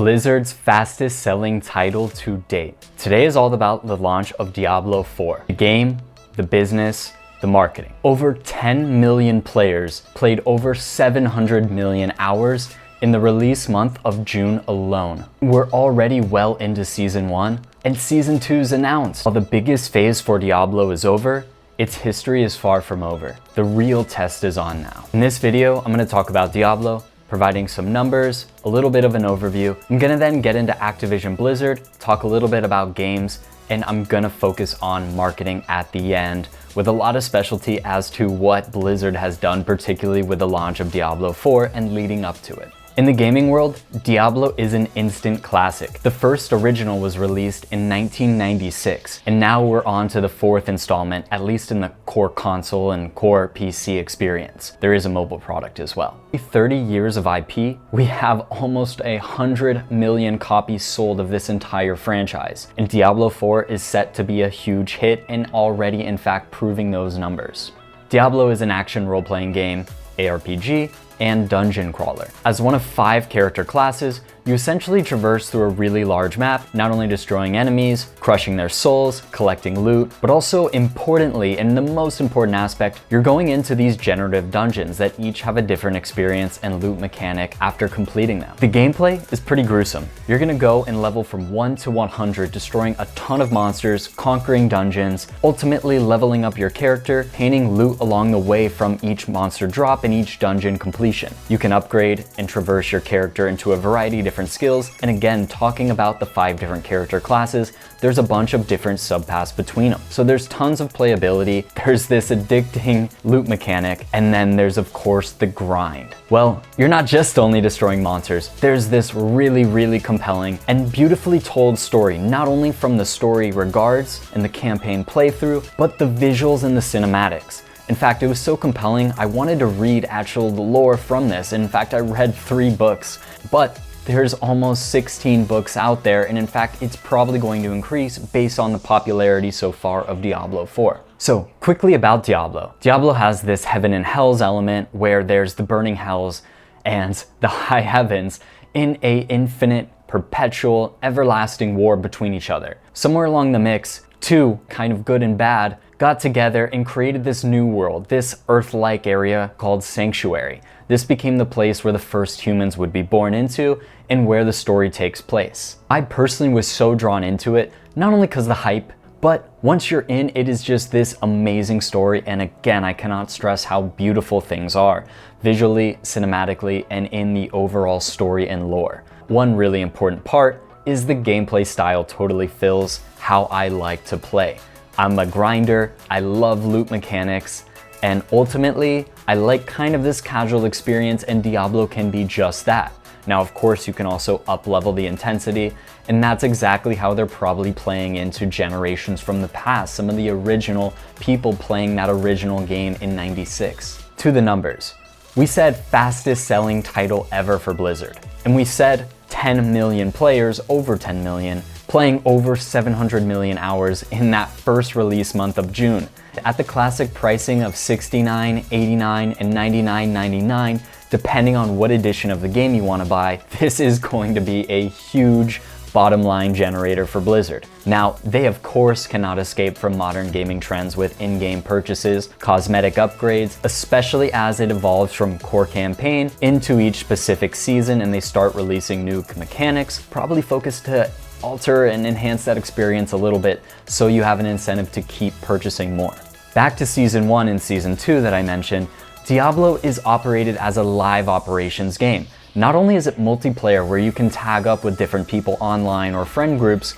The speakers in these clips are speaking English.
Blizzard's fastest selling title to date. Today is all about the launch of Diablo IV. The game, the business, the marketing. Over 10 million players played over 700 million hours in the release month of June alone. We're already well into Season 1, and Season 2's announced. While the biggest phase for Diablo is over, its history is far from over. The real test is on now. In this video, I'm going to talk about Diablo, providing some numbers, a little bit of an overview. I'm going to then get into Activision Blizzard, talk a little bit about games, and I'm going to focus on marketing at the end with a lot of specialty as to what Blizzard has done, particularly with the launch of Diablo IV and leading up to it. In the gaming world, Diablo is an instant classic. The first original was released in 1996, and now we're on to the fourth installment, at least in the core console and core PC experience. There is a mobile product as well. 30 years of IP, we have almost 100 million copies sold of this entire franchise, and Diablo IV is set to be a huge hit and already in fact proving those numbers. Diablo is an action role-playing game, ARPG, and dungeon crawler. As one of 5 character classes, you essentially traverse through a really large map, not only destroying enemies, crushing their souls, collecting loot, but also importantly, and the most important aspect, you're going into these generative dungeons that each have a different experience and loot mechanic after completing them. The gameplay is pretty gruesome. You're gonna go and level from 1 to 100, destroying a ton of monsters, conquering dungeons, ultimately leveling up your character, gaining loot along the way from each monster drop and each dungeon completion. You can upgrade and traverse your character into a variety of different skills, and again, talking about the 5 different character classes, there's a bunch of different subpaths between them. So there's tons of playability, there's this addicting loot mechanic, and then there's of course the grind. Well, you're not just only destroying monsters, there's this really compelling and beautifully told story, not only from the story regards and the campaign playthrough, but the visuals and the cinematics. In fact, it was so compelling, I wanted to read actual lore from this. In fact, I read 3 books, but there's almost 16 books out there, and in fact, it's probably going to increase based on the popularity so far of Diablo IV. So, quickly about Diablo. Diablo has this heaven and hells element where there's the burning hells and the high heavens in a infinite, perpetual, everlasting war between each other. Somewhere along the mix, 2, kind of good and bad, got together and created this new world, this Earth-like area called Sanctuary. This became the place where the first humans would be born into and where the story takes place. I personally was so drawn into it, not only because of the hype, but once you're in, it is just this amazing story, and again, I cannot stress how beautiful things are, visually, cinematically, and in the overall story and lore. One really important part is the gameplay style totally fills how I like to play. I'm a grinder, I love loot mechanics, and ultimately, I like kind of this casual experience, and Diablo can be just that. Now, of course, you can also up-level the intensity, and that's exactly how they're probably playing into generations from the past, some of the original people playing that original game in '96. To the numbers. We said fastest selling title ever for Blizzard, and we said 10 million players, over 10 million, playing over 700 million hours in that first release month of June. At the classic pricing of $69, $89, and $99.99, depending on what edition of the game you want to buy, this is going to be a huge bottom line generator for Blizzard. Now, they of course cannot escape from modern gaming trends with in-game purchases, cosmetic upgrades, especially as it evolves from core campaign into each specific season and they start releasing new mechanics, probably focused to alter and enhance that experience a little bit so you have an incentive to keep purchasing more. Back to Season 1 and Season 2 that I mentioned, Diablo is operated as a live operations game. Not only is it multiplayer where you can tag up with different people online or friend groups,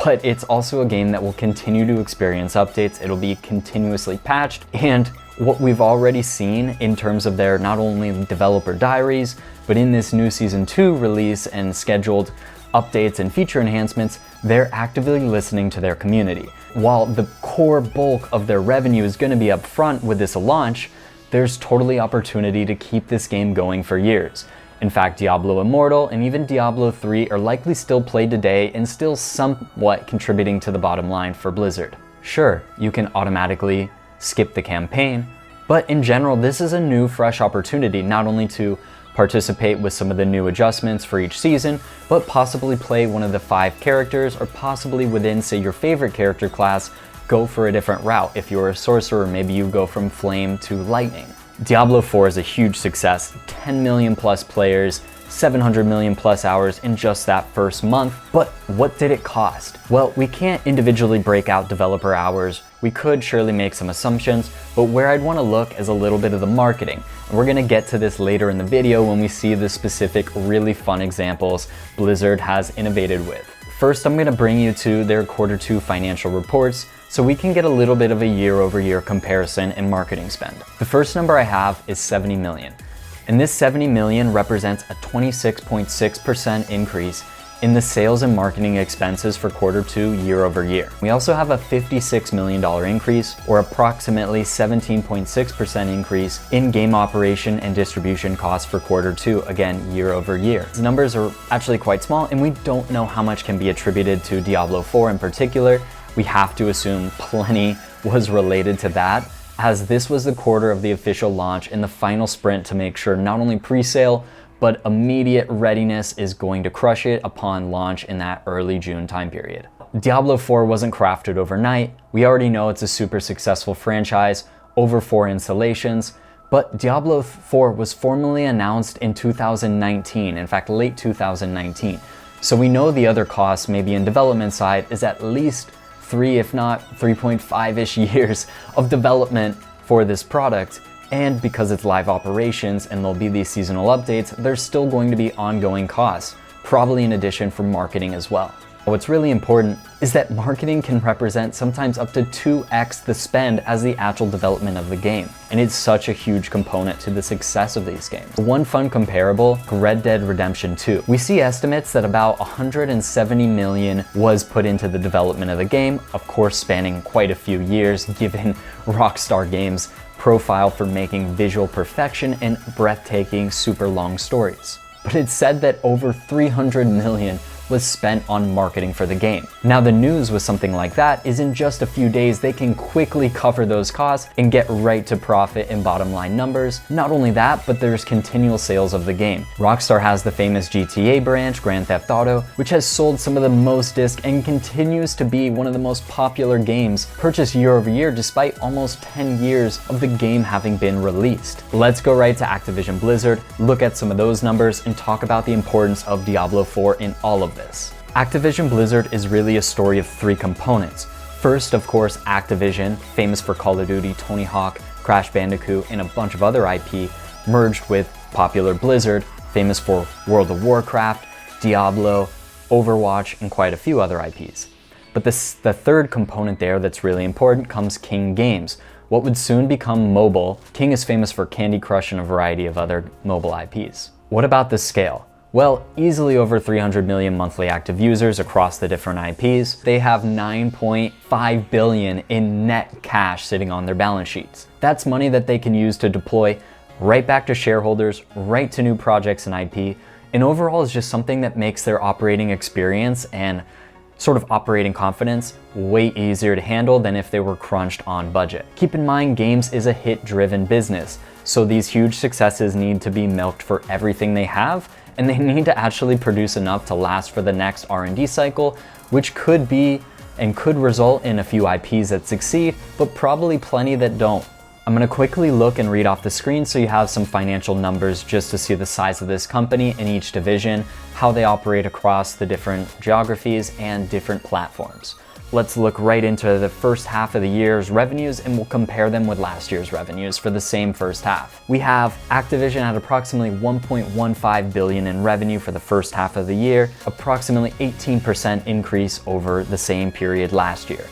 but it's also a game that will continue to experience updates. It'll be continuously patched, and what we've already seen in terms of their not only developer diaries, but in this new Season 2 release and scheduled updates and feature enhancements, they're actively listening to their community. While the core bulk of their revenue is going to be up front with this launch, there's totally opportunity to keep this game going for years. In fact, Diablo Immortal and even Diablo 3 are likely still played today and still somewhat contributing to the bottom line for Blizzard. Sure, you can automatically skip the campaign, but in general, this is a new, fresh opportunity not only to participate with some of the new adjustments for each season, but possibly play one of the 5 characters, or possibly within, say, your favorite character class, go for a different route. If you're a sorcerer, maybe you go from flame to lightning. Diablo 4 is a huge success, 10 million plus players, 700 million plus hours in just that first month. But what did it cost? Well, we can't individually break out developer hours. We could surely make some assumptions, but where I'd want to look is a little bit of the marketing. And we're going to get to this later in the video when we see the specific really fun examples Blizzard has innovated with. First, I'm going to bring you to their Q2 financial reports so we can get a little bit of a year-over-year comparison in marketing spend. The first number I have is 70 million. And this 70 million represents a 26.6% increase in the sales and marketing expenses for Q2 year over year. We also have a $56 million increase, or approximately 17.6% increase in game operation and distribution costs for Q2, again, year over year. These numbers are actually quite small, and we don't know how much can be attributed to Diablo 4 in particular. We have to assume plenty was related to that, as this was the quarter of the official launch and the final sprint to make sure not only pre-sale, but immediate readiness is going to crush it upon launch in that early June time period. Diablo 4 wasn't crafted overnight. We already know it's a super successful franchise, over 4 installations, but Diablo 4 was formally announced in 2019, in fact, late 2019. So we know the other costs, maybe in development side, is at least 3, if not 3.5-ish years of development for this product. And because it's live operations and there'll be these seasonal updates, there's still going to be ongoing costs, probably in addition for marketing as well. What's really important is that marketing can represent sometimes up to 2x the spend as the actual development of the game. And it's such a huge component to the success of these games. One fun comparable, Red Dead Redemption 2. We see estimates that about 170 million was put into the development of the game, of course spanning quite a few years given Rockstar Games' profile for making visual perfection and breathtaking, super long stories. But it's said that over 300 million was spent on marketing for the game. Now the news with something like that is in just a few days they can quickly cover those costs and get right to profit and bottom line numbers. Not only that, but there's continual sales of the game. Rockstar has the famous GTA branch, Grand Theft Auto, which has sold some of the most discs and continues to be one of the most popular games purchased year over year despite almost 10 years of the game having been released. Let's go right to Activision Blizzard, look at some of those numbers, and talk about the importance of Diablo 4 in all of this. Activision Blizzard is really a story of 3 components. First, of course, Activision, famous for Call of Duty, Tony Hawk, Crash Bandicoot, and a bunch of other IP, merged with popular Blizzard, famous for World of Warcraft, Diablo, Overwatch, and quite a few other IPs. But the third component there that's really important comes King Games, what would soon become mobile. King is famous for Candy Crush and a variety of other mobile IPs. What about the scale? Well, easily over 300 million monthly active users across the different IPs. They have 9.5 billion in net cash sitting on their balance sheets. That's money that they can use to deploy right back to shareholders, right to new projects and IP, and overall is just something that makes their operating experience and sort of operating confidence way easier to handle than if they were crunched on budget. Keep in mind, games is a hit-driven business, so these huge successes need to be milked for everything they have, and they need to actually produce enough to last for the next R&D cycle, which could be and could result in a few IPs that succeed, but probably plenty that don't. I'm gonna quickly look and read off the screen so you have some financial numbers just to see the size of this company in each division, how they operate across the different geographies and different platforms. Let's look right into the first half of the year's revenues and we'll compare them with last year's revenues for the same first half. We have Activision at approximately 1.15 billion in revenue for the first half of the year, approximately 18% increase over the same period last year.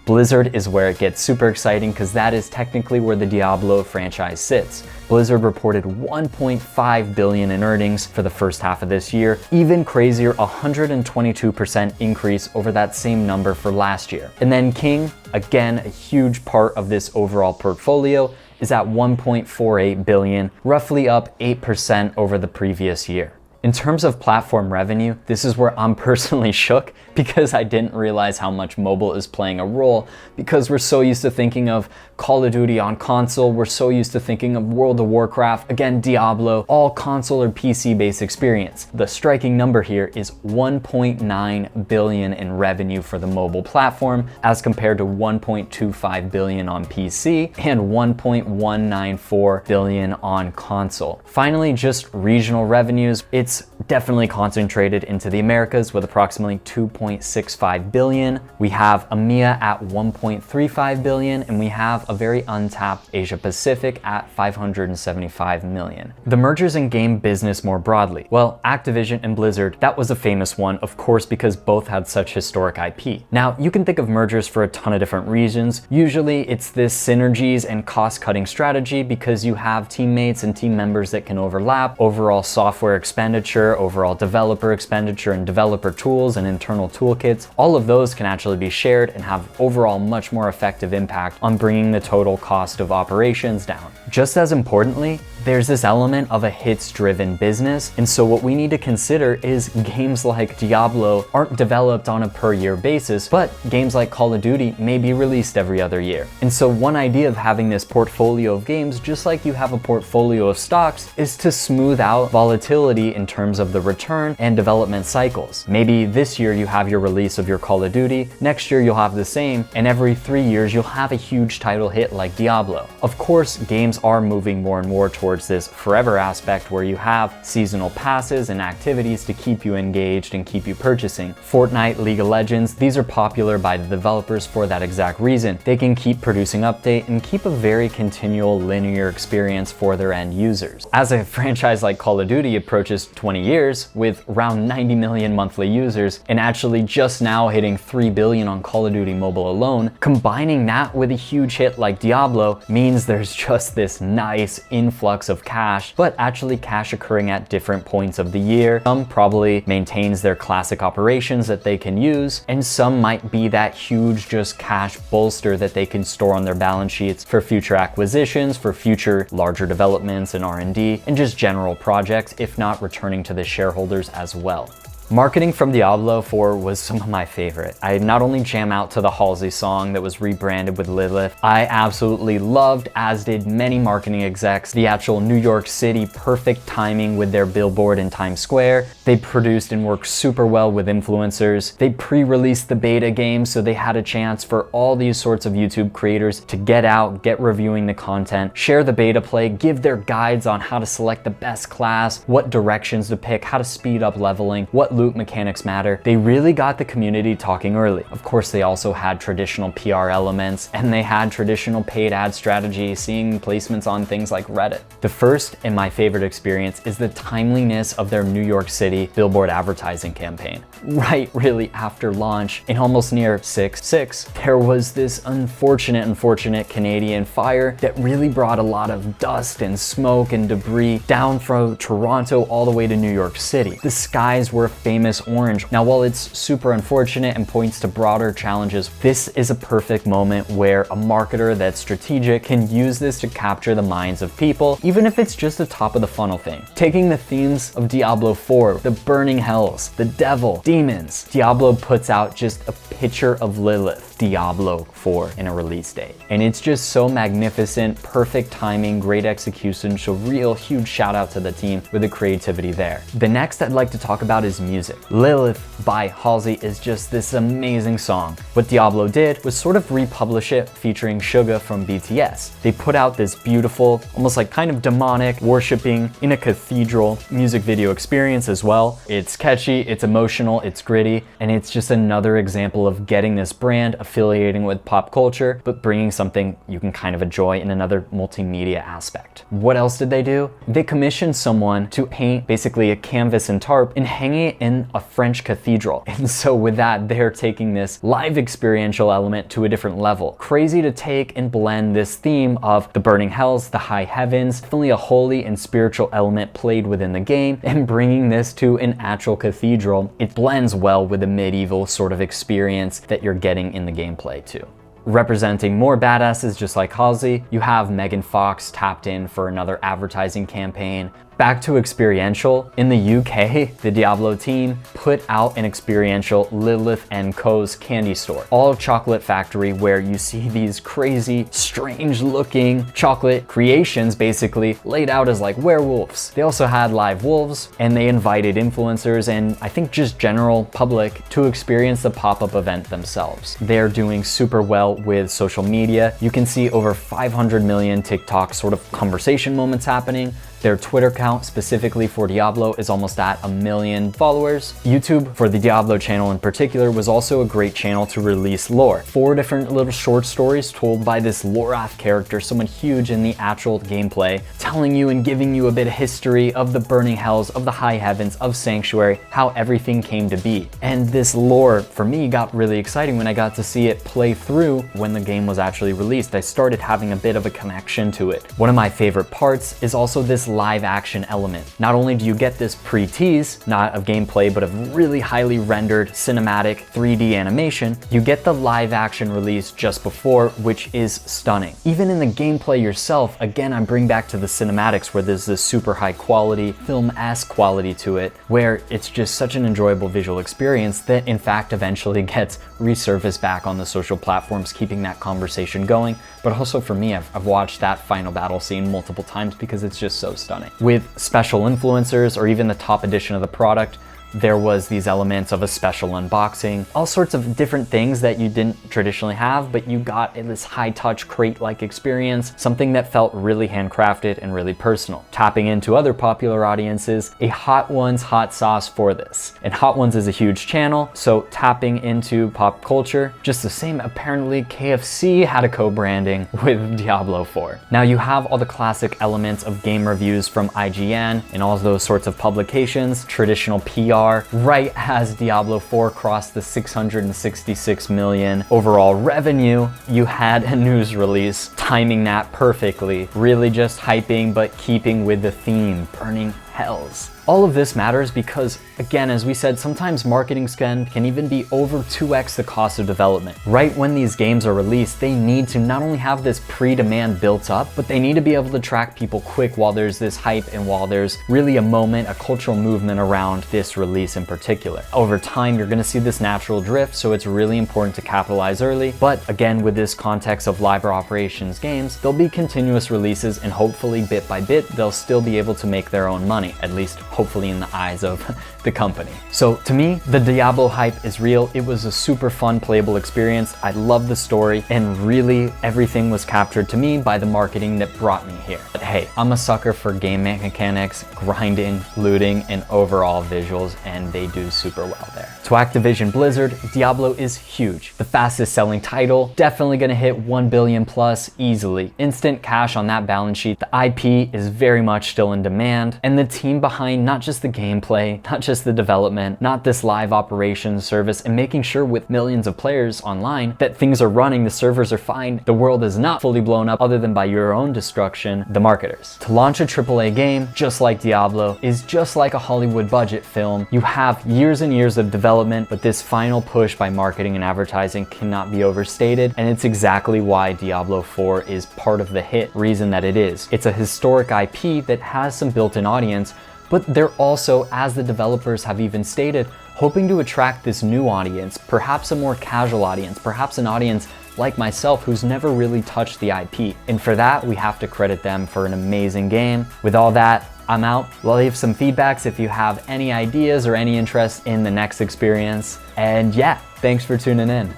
Blizzard is where it gets super exciting because that is technically where the Diablo franchise sits. Blizzard reported 1.5 billion in earnings for the first half of this year. Even crazier, 122% increase over that same number for last year. And then King, again, a huge part of this overall portfolio, is at 1.48 billion, roughly up 8% over the previous year. In terms of platform revenue, this is where I'm personally shook because I didn't realize how much mobile is playing a role, because we're so used to thinking of Call of Duty on console, we're so used to thinking of World of Warcraft, again Diablo, all console or PC based experience. The striking number here is 1.9 billion in revenue for the mobile platform as compared to 1.25 billion on PC and 1.194 billion on console. Finally, just regional revenues. It's definitely concentrated into the Americas with approximately 2.65 billion. We have EMEA at 1.35 billion, and we have a very untapped Asia Pacific at 575 million. The mergers in game business more broadly. Well, Activision and Blizzard, that was a famous one, of course, because both had such historic IP. Now, you can think of mergers for a ton of different reasons. Usually it's this synergies and cost-cutting strategy because you have teammates and team members that can overlap, overall software expenditure, overall developer expenditure, and developer tools and internal toolkits. All of those can actually be shared and have overall much more effective impact on bringing the total cost of operations down. Just as importantly, there's this element of a hits-driven business, and so what we need to consider is games like Diablo aren't developed on a per-year basis, but games like Call of Duty may be released every other year. And so one idea of having this portfolio of games, just like you have a portfolio of stocks, is to smooth out volatility in terms of the return and development cycles. Maybe this year you have your release of your Call of Duty, next year you'll have the same, and every 3 years you'll have a huge title hit like Diablo. Of course, games are moving more and more towards this forever aspect where you have seasonal passes and activities to keep you engaged and keep you purchasing. Fortnite, League of Legends, these are popular by the developers for that exact reason. They can keep producing update and keep a very continual linear experience for their end users. As a franchise like Call of Duty approaches 20 years with around 90 million monthly users and actually just now hitting 3 billion on Call of Duty mobile alone, combining that with a huge hit like Diablo means there's just this nice influx of cash, but actually cash occurring at different points of the year. Some probably maintains their classic operations that they can use, and some might be that huge just cash bolster that they can store on their balance sheets for future acquisitions, for future larger developments and R&D, and just general projects, if not returning to the shareholders as well. Marketing from Diablo 4 was some of my favorite. I not only jam out to the Halsey song that was rebranded with Lilith, I absolutely loved, as did many marketing execs, the actual New York City perfect timing with their billboard in Times Square. They produced and worked super well with influencers. They pre-released the beta game, so they had a chance for all these sorts of YouTube creators to get out, get reviewing the content, share the beta play, give their guides on how to select the best class, what directions to pick, how to speed up leveling, what loot mechanics matter. They really got the community talking early. Of course, they also had traditional PR elements, and they had traditional paid ad strategy, seeing placements on things like Reddit. The first and my favorite experience is the timeliness of their New York City billboard advertising campaign. Right, really after launch, in almost near 6/6, there was this unfortunate Canadian fire that really brought a lot of dust and smoke and debris down from Toronto all the way to New York City. The skies were famous orange. Now, while it's super unfortunate and points to broader challenges, this is a perfect moment where a marketer that's strategic can use this to capture the minds of people, even if it's just a top of the funnel thing. Taking the themes of Diablo 4, the burning hells, the devil, demons, Diablo puts out just a picture of Lilith, Diablo 4 in a release date. And it's just so magnificent, perfect timing, great execution, so real huge shout out to the team for the creativity there. The next I'd like to talk about is music. Lilith by Halsey is just this amazing song. What Diablo did was sort of republish it featuring Suga from BTS. They put out this beautiful, almost like kind of demonic, worshiping in a cathedral music video experience as well. It's catchy, it's emotional, it's gritty, and it's just another example of getting this brand affiliating with pop culture, but bringing something you can kind of enjoy in another multimedia aspect. What else did they do? They commissioned someone to paint basically a canvas and tarp and hang it in a French cathedral. And so with that, they're taking this live experiential element to a different level. Crazy to take and blend this theme of the burning hells, the high heavens, definitely a holy and spiritual element played within the game, and bringing this to an actual cathedral. It blends well with the medieval sort of experience that you're getting in the gameplay too. Representing more badasses just like Halsey, you have Megan Fox tapped in for another advertising campaign. Back to experiential, in the UK, the Diablo team put out an experiential Lilith & Co.'s candy store, all chocolate factory, where you see these crazy, strange looking chocolate creations basically laid out as like werewolves. They also had live wolves, and they invited influencers and I think just general public to experience the pop-up event themselves. They're doing super well with social media. You can see over 500 million TikTok sort of conversation moments happening. Their Twitter count specifically for Diablo is almost at 1 million followers. YouTube, for the Diablo channel in particular, was also a great channel to release lore. 4 different little short stories told by this Lorath character, someone huge in the actual gameplay, telling you and giving you a bit of history of the burning hells, of the high heavens, of Sanctuary, how everything came to be. And this lore, for me, got really exciting when I got to see it play through when the game was actually released. I started having a bit of a connection to it. One of my favorite parts is also this live action element. Not only do you get this pre-tease, not of gameplay, but of really highly rendered cinematic 3D animation, you get the live action release just before, which is stunning. Even in the gameplay yourself, again, I'm bringing back to the cinematics where there's this super high quality, film-esque quality to it, where it's just such an enjoyable visual experience that in fact eventually gets resurfaced back on the social platforms, keeping that conversation going. But also for me, I've watched that final battle scene multiple times because it's just so stunning. With special influencers or even the top edition of the product, there was these elements of a special unboxing, all sorts of different things that you didn't traditionally have, but you got in this high-touch crate-like experience, something that felt really handcrafted and really personal. Tapping into other popular audiences, a Hot Ones hot sauce for this. And Hot Ones is a huge channel, so tapping into pop culture, just the same, apparently KFC had a co-branding with Diablo IV. Now you have all the classic elements of game reviews from IGN and all those sorts of publications, traditional PR, right as Diablo IV crossed the 666 million overall revenue, you had a news release timing that perfectly, really just hyping but keeping with the theme, burning hells. All of this matters because, again, as we said, sometimes marketing spend can even be over 2x the cost of development. Right when these games are released, they need to not only have this pre-demand built up, but they need to be able to track people quick while there's this hype and while there's really a moment, a cultural movement around this release in particular. Over time, you're gonna see this natural drift, so it's really important to capitalize early. But again, with this context of live operations games, there'll be continuous releases and hopefully bit by bit, they'll still be able to make their own money, at least hopefully in the eyes of the company. So to me, the Diablo hype is real. It was a super fun playable experience. I love the story, and really everything was captured to me by the marketing that brought me here. But hey, I'm a sucker for game mechanics, grinding, looting, and overall visuals, and they do super well there. To Activision Blizzard, Diablo is huge. The fastest selling title, definitely gonna hit 1 billion plus easily. Instant cash on that balance sheet. The IP is very much still in demand, and the team behind not just the gameplay, not just the development, not this live operations service, and making sure with millions of players online that things are running, the servers are fine, the world is not fully blown up other than by your own destruction, the marketers. To launch a AAA game, just like Diablo, is just like a Hollywood budget film. You have years and years of development, but this final push by marketing and advertising cannot be overstated, and it's exactly why Diablo 4 is part of the hit reason that it is. It's a historic IP that has some built-in audience, but they're also, as the developers have even stated, hoping to attract this new audience, perhaps a more casual audience, perhaps an audience like myself who's never really touched the IP. And for that, we have to credit them for an amazing game. With all that, I'm out. We'll leave some feedbacks if you have any ideas or any interest in the next experience. And yeah, thanks for tuning in.